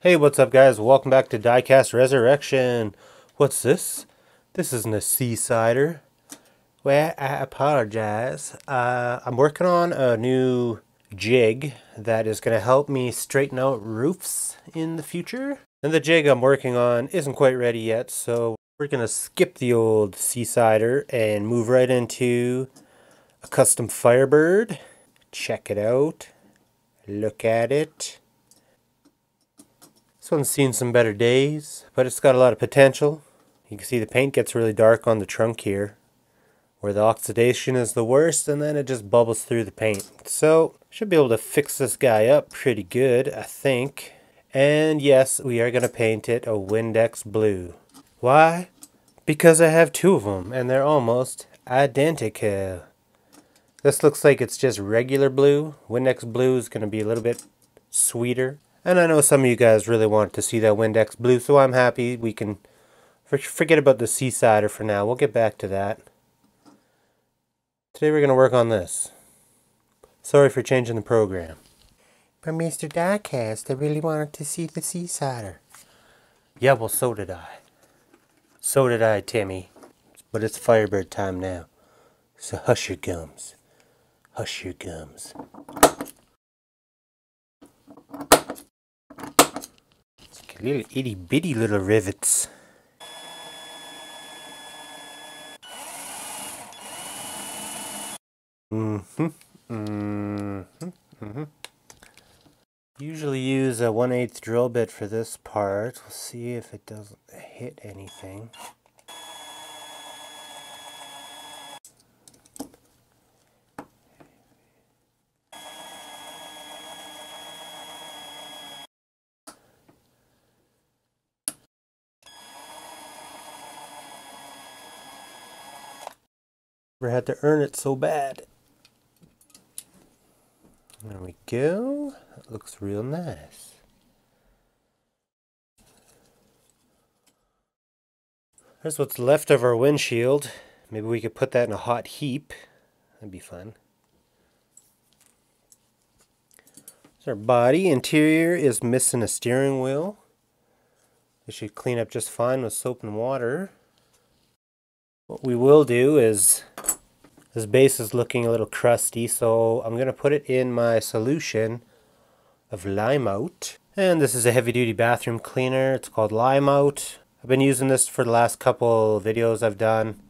Hey, what's up guys? Welcome back to Diecast Resurrection. What's this? This isn't a Seasider. Well, I apologize. I'm working on a new jig that is going to help me straighten out roofs in the future. And the jig I'm working on isn't quite ready yet, so we're going to skip the old Seasider and move right into a custom Firebird. Check it out. Look at it. This one's seen some better days, but it's got a lot of potential. You can see the paint gets really dark on the trunk here, where the oxidation is the worst, and then it just bubbles through the paint. So, should be able to fix this guy up pretty good, I think. And yes, we are going to paint it a Windex blue. Why? Because I have two of them, and they're almost identical. This looks like it's just regular blue. Windex blue is going to be a little bit sweeter. And I know some of you guys really want to see that Windex blue, so I'm happy we can forget about the Seasider for now. We'll get back to that. Today we're going to work on this. Sorry for changing the program. But Mr. Diecast, I really wanted to see the Seasider. Yeah, well, so did I. So did I, Timmy. But it's Firebird time now. So hush your gums. Hush your gums. Little itty bitty little rivets. Usually use a 1/8 drill bit for this part. We'll see if it doesn't hit anything. Never had to earn it so bad. There we go. That looks real nice. There's what's left of our windshield. Maybe we could put that in a hot heap. That'd be fun. There's our body. Interior is missing a steering wheel. This should clean up just fine with soap and water. What we will do is, this base is looking a little crusty, so I'm going to put it in my solution of Lime Out. And this is a heavy duty bathroom cleaner. It's called Lime Out. I've been using this for the last couple videos I've done.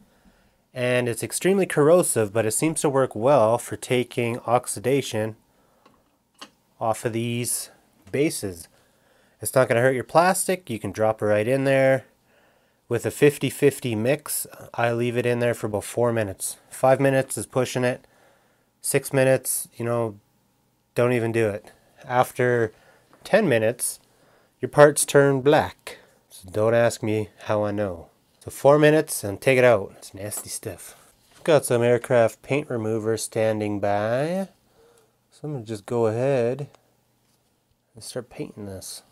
And it's extremely corrosive, but it seems to work well for taking oxidation off of these bases. It's not going to hurt your plastic. You can drop it right in there. With a 50-50 mix, I leave it in there for about 4 minutes. 5 minutes is pushing it. 6 minutes, don't even do it. After 10 minutes, your parts turn black. So don't ask me how I know. So 4 minutes and take it out. It's nasty stuff. Got some aircraft paint remover standing by. So I'm going to just go ahead and start painting this.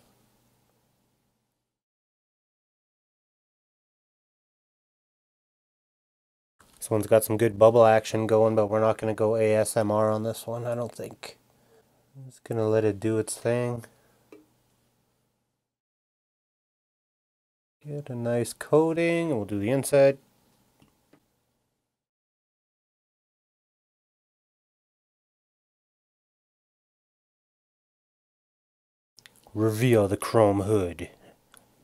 This one's got some good bubble action going, but we're not going to go ASMR on this one, I don't think. I'm just going to let it do its thing. Get a nice coating, and we'll do the inside. Reveal the chrome hood.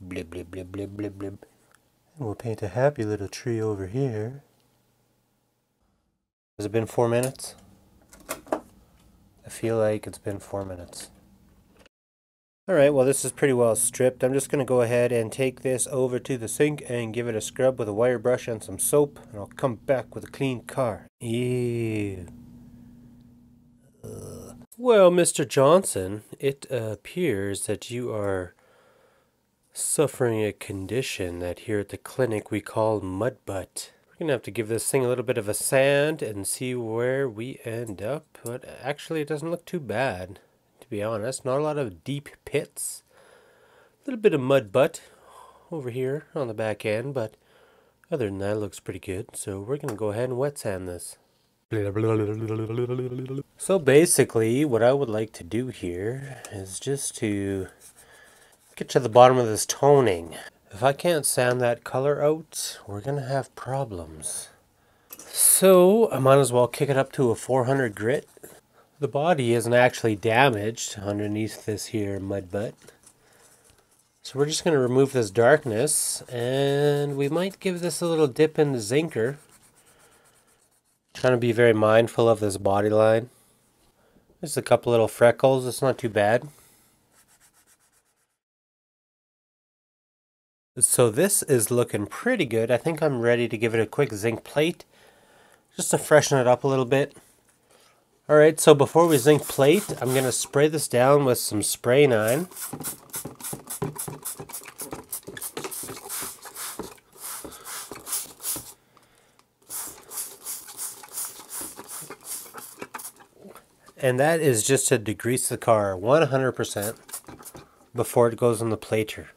Blib, blib, blib, blib, blib, blib. And we'll paint a happy little tree over here. Has it been 4 minutes? I feel like it's been 4 minutes. Alright, well this is pretty well stripped. I'm just going to go ahead and take this over to the sink and give it a scrub with a wire brush and some soap. And I'll come back with a clean car. Ew. Well, Mr. Johnson, it appears that you are suffering a condition that here at the clinic we call mud butt. We're going to have to give this thing a little bit of a sand and see where we end up. But actually it doesn't look too bad, to be honest. Not a lot of deep pits. A little bit of mud butt over here on the back end, but other than that it looks pretty good. So we're going to go ahead and wet sand this. So basically what I would like to do here is just to Get to the bottom of this toning. If I can't sand that color out, we're gonna have problems. So I might as well kick it up to a 400 grit. The body isn't actually damaged underneath this here mud butt. So we're just going to remove this darkness, and we might give this a little dip in the zinker. Trying to be very mindful of this body line. Just a couple little freckles, it's not too bad. So this is looking pretty good. I think I'm ready to give it a quick zinc plate, just to freshen it up a little bit. Alright, so before we zinc plate, I'm going to spray this down with some spray 9. And that is just to degrease the car 100% before it goes on the plater.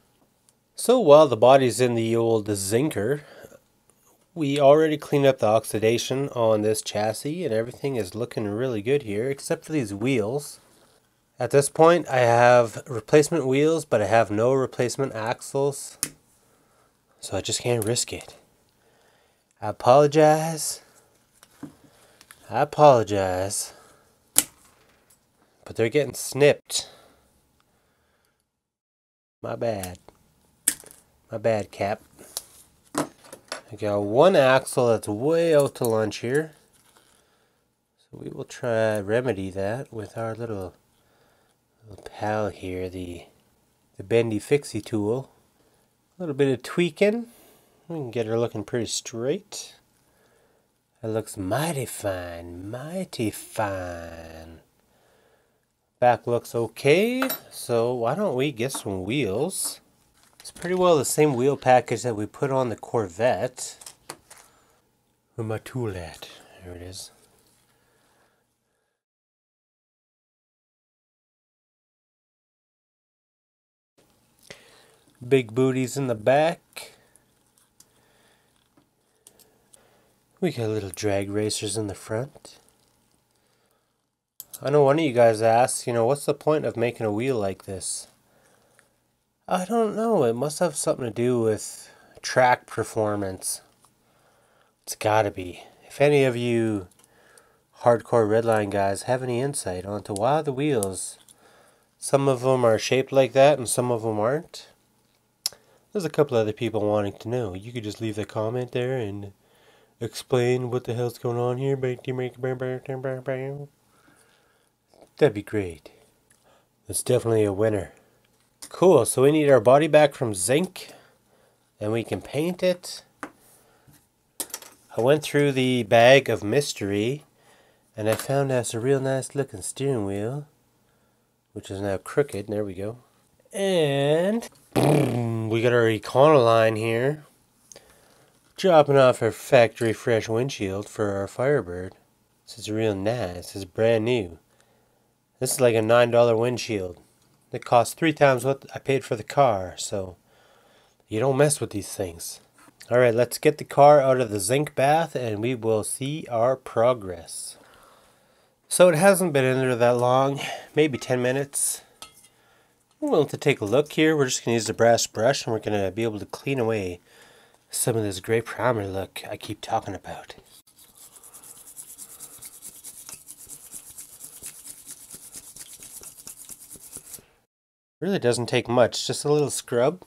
So while the body's in the old zinker, we already cleaned up the oxidation on this chassis and everything is looking really good here, except for these wheels. At this point I have replacement wheels, but I have no replacement axles, so I just can't risk it. I apologize, but they're getting snipped. My bad, Cap. I got one axle that's way out to lunch here, so we will try remedy that with our little pal here, the bendy fixie tool. A little bit of tweaking, we can get her looking pretty straight. That looks mighty fine, Back looks okay, so why don't we get some wheels? It's pretty well the same wheel package that we put on the Corvette. Where's my tool at? There it is. Big booties in the back. We got little drag racers in the front. I know one of you guys asked, what's the point of making a wheel like this? I don't know, it must have something to do with track performance. It's gotta be. If any of you hardcore Redline guys have any insight onto why the wheels, some of them are shaped like that and some of them aren't, there's a couple other people wanting to know. You could just leave a comment there and explain what the hell's going on here. That'd be great. It's definitely a winner. Cool, so we need our body back from zinc, and we can paint it. I went through the bag of mystery, and I found us a real nice looking steering wheel, which is now crooked. There we go. And we got our Econoline here, dropping off our factory fresh windshield for our Firebird. This is real nice. This is brand new. This is like a $9 windshield. It costs 3 times what I paid for the car, so you don't mess with these things. Alright, let's get the car out of the zinc bath and we will see our progress. So it hasn't been in there that long, maybe 10 minutes. We're willing to take a look here. We're just going to use the brass brush and we're going to be able to clean away some of this gray primer look I keep talking about. Really doesn't take much, just a little scrub.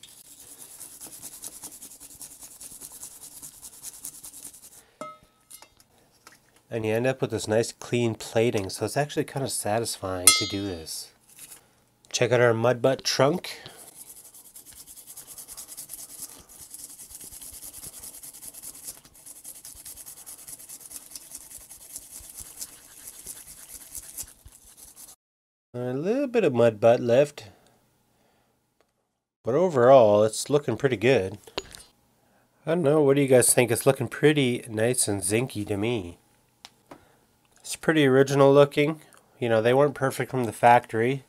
And you end up with this nice clean plating, so it's actually kind of satisfying to do this. Check out our mud butt trunk. A little bit of mud butt left. But overall, it's looking pretty good. I don't know, what do you guys think? It's looking pretty nice and zinky to me. It's pretty original looking. They weren't perfect from the factory.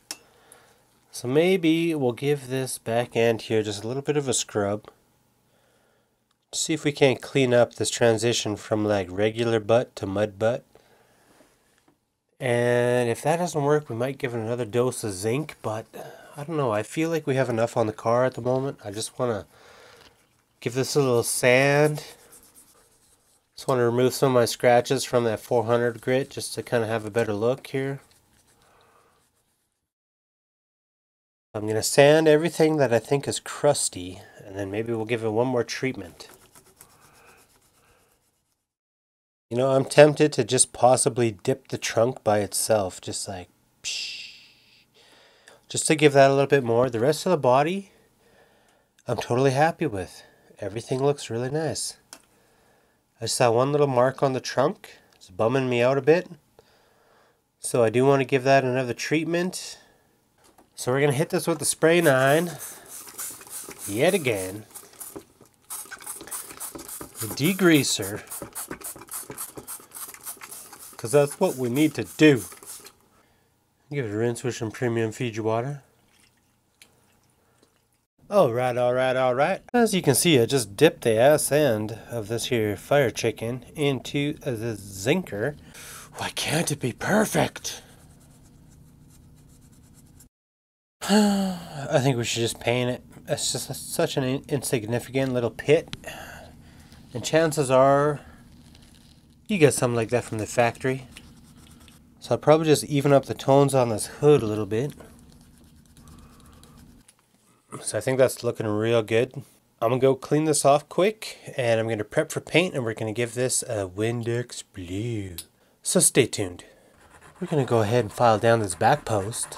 So maybe we'll give this back end here just a little bit of a scrub. See if we can't clean up this transition from like regular butt to mud butt. And if that doesn't work, we might give it another dose of zinc, but I don't know, I feel like we have enough on the car at the moment. I just want to give this a little sand. Just want to remove some of my scratches from that 400 grit just to kind of have a better look here. I'm going to sand everything that I think is crusty, and then maybe we'll give it one more treatment. You know, I'm tempted to just possibly dip the trunk by itself, just like, psh, just to give that a little bit more. The rest of the body, I'm totally happy with. Everything looks really nice. I saw one little mark on the trunk. It's bumming me out a bit. So I do want to give that another treatment. So we're going to hit this with the spray 9. Yet again. The degreaser. Because that's what we need to do. Give it a rinse with some premium Fiji water. Alright, alright, alright. As you can see, I just dipped the ass end of this here fire chicken into the zinker. Why can't it be perfect? I think we should just paint it. It's just such an insignificant little pit. And chances are, you get something like that from the factory. So I'll probably just even up the tones on this hood a little bit. So I think that's looking real good. I'm going to go clean this off quick, and I'm going to prep for paint, and we're going to give this a Windex Blue. So stay tuned. We're going to go ahead and file down this back post,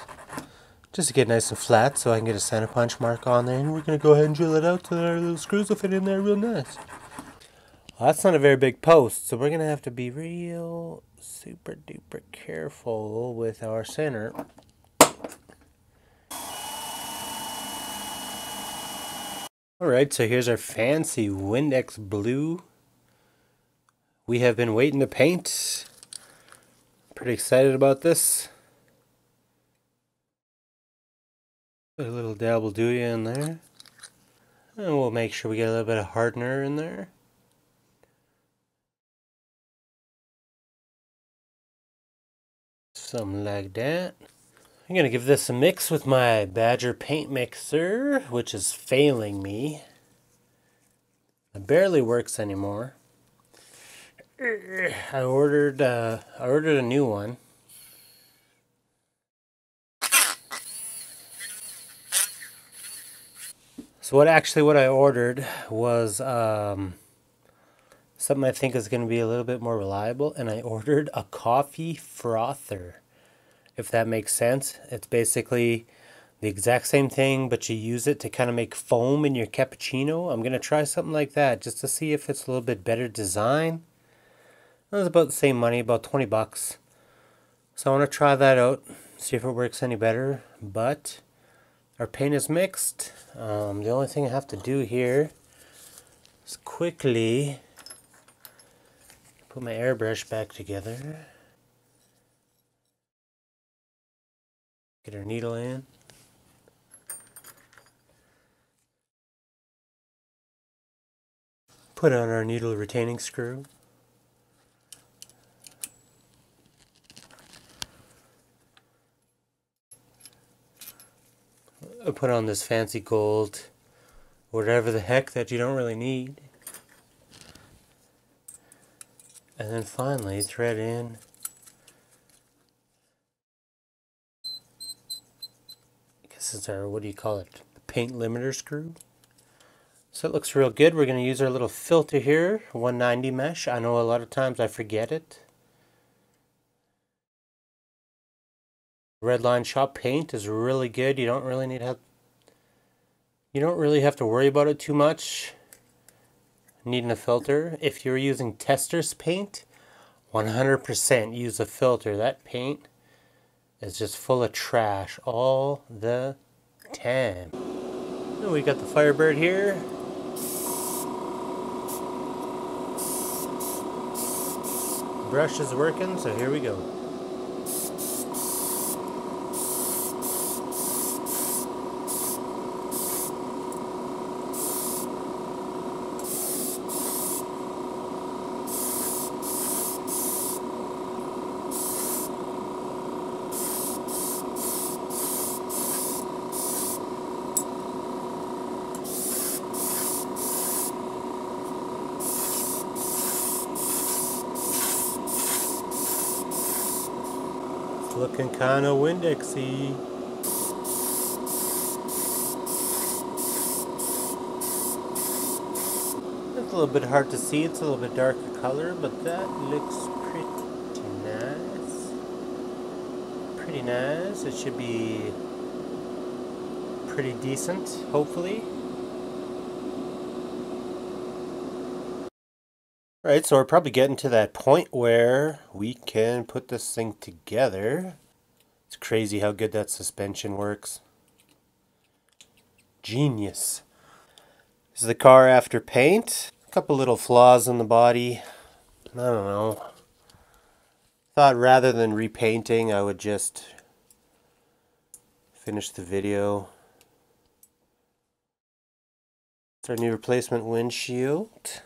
just to get nice and flat so I can get a center punch mark on there, and we're going to go ahead and drill it out so that our little screws will fit in there real nice. Well, that's not a very big post, so we're going to have to be real super duper careful with our center. Alright, so here's our fancy Windex Blue. We have been waiting to paint. Pretty excited about this. Put a little dab will do you in there. And we'll make sure we get a little bit of hardener in there. Something like that. I'm going to give this a mix with my Badger paint mixer, which is failing me. It barely works anymore. I ordered a new one. So what I ordered was something I think is going to be a little bit more reliable, and I ordered a coffee frother. If that makes sense. It's basically the exact same thing, but you use it to kind of make foam in your cappuccino. I'm going to try something like that just to see if it's a little bit better design. It was about the same money, about 20 bucks. So I want to try that out, see if it works any better. But our paint is mixed. The only thing I have to do here is quickly put my airbrush back together. Get our needle in. Put on our needle retaining screw. I put on this fancy gold, whatever the heck that you don't really need. And then finally thread in this is our, what do you call it, paint limiter screw. So it looks real good. We're going to use our little filter here, 190 mesh. I know a lot of times I forget it. Redline shop paint is really good. You don't really have to worry about it too much. Needing a filter. If you're using Tester's paint, 100% use a filter. That paint is just full of trash all the time. And we got the Firebird here. Brush is working, so here we go. looking kind of Windexy. It's a little bit hard to see, it's a little bit darker color, but that looks pretty nice. Pretty nice. It should be pretty decent, hopefully. Alright, so we're probably getting to that point where we can put this thing together. It's crazy how good that suspension works. Genius. This is the car after paint. A couple little flaws in the body. I don't know. Thought rather than repainting, I would just finish the video. It's our new replacement windshield.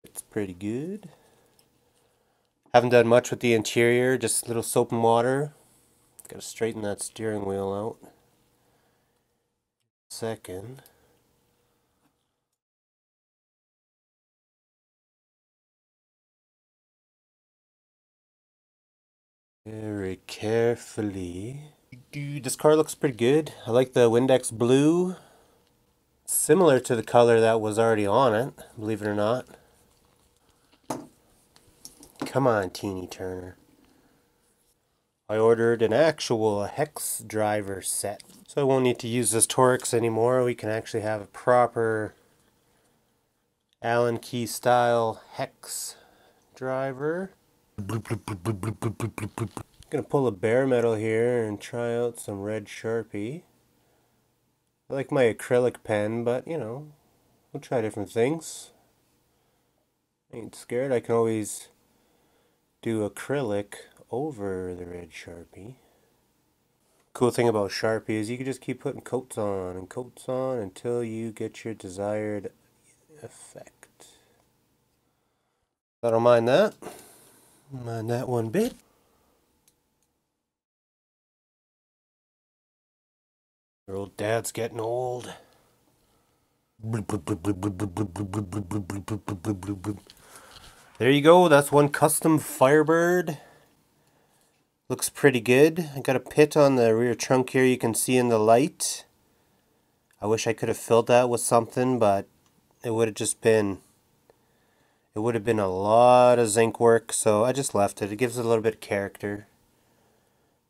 It's pretty good. Haven't done much with the interior, just a little soap and water. Gotta straighten that steering wheel out. Second. Very carefully. This car looks pretty good. I like the Windex blue. Similar to the color that was already on it, believe it or not. Come on, Teeny Turner. I ordered an actual hex driver set. So I won't need to use this Torx anymore. We can actually have a proper Allen key style hex driver. I'm gonna pull a bare metal here and try out some red Sharpie. I like my acrylic pen, but you know, we'll try different things. Ain't scared. I can always do acrylic over the red Sharpie. Cool thing about Sharpie is you can just keep putting coats on and coats on until you get your desired effect. I don't mind that. Mind that one bit. Your old dad's getting old. There you go, that's one custom Firebird. Looks pretty good. I got a pit on the rear trunk here you can see in the light. I wish I could have filled that with something, but it would have just been... It would have been a lot of zinc work, so I just left it. It gives it a little bit of character.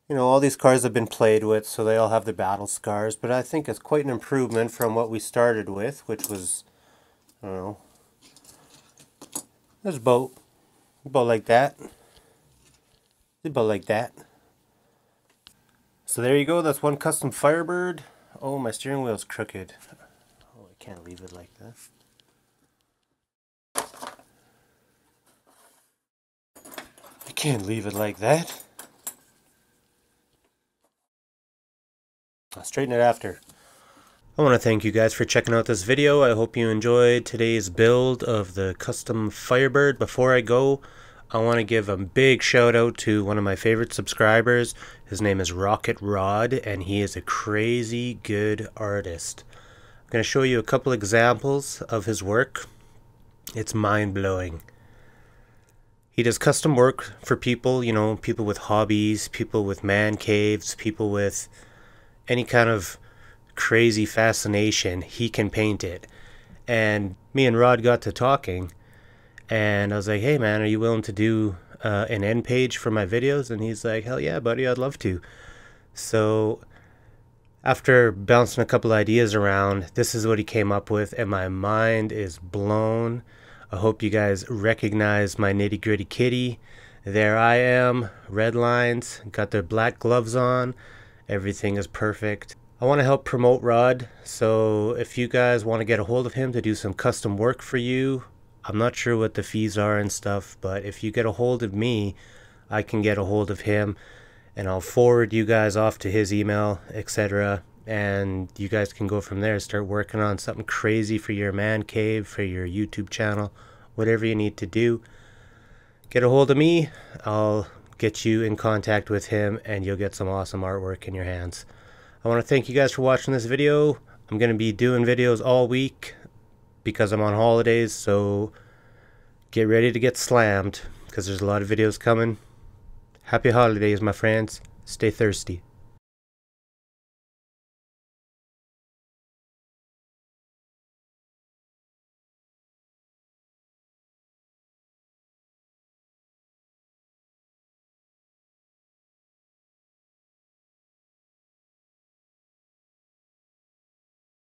You know, all these cars have been played with, so they all have their battle scars, but I think it's quite an improvement from what we started with, which was, I don't know, it was about like that. About like that. So there you go, that's one custom Firebird. Oh, my steering wheel's crooked. Oh, I can't leave it like that. I can't leave it like that. I'll straighten it after. I want to thank you guys for checking out this video. I hope you enjoyed today's build of the custom Firebird. Before I go, I want to give a big shout out to one of my favorite subscribers. His name is Rocket Rod, and he is a crazy good artist. I'm going to show you a couple examples of his work. It's mind-blowing. He does custom work for people, you know, people with hobbies, people with man caves, people with any kind of crazy fascination. He can paint it. And me and Rod got to talking, and I was like, hey man, are you willing to do an end page for my videos? And he's like, hell yeah buddy, I'd love to. So after bouncing a couple ideas around, this is what he came up with, and my mind is blown. I hope you guys recognize my nitty gritty kitty. There I am, red lines, got their black gloves on, everything is perfect. I want to help promote Rod, so if you guys want to get a hold of him to do some custom work for you, I'm not sure what the fees are and stuff, but if you get a hold of me, I can get a hold of him, and I'll forward you guys off to his email, etc. And you guys can go from there, start working on something crazy for your man cave, for your YouTube channel, whatever you need to do. Get a hold of me, I'll get you in contact with him, and you'll get some awesome artwork in your hands. I want to thank you guys for watching this video. I'm going to be doing videos all week because I'm on holidays, so get ready to get slammed because there's a lot of videos coming. Happy holidays, my friends. Stay thirsty.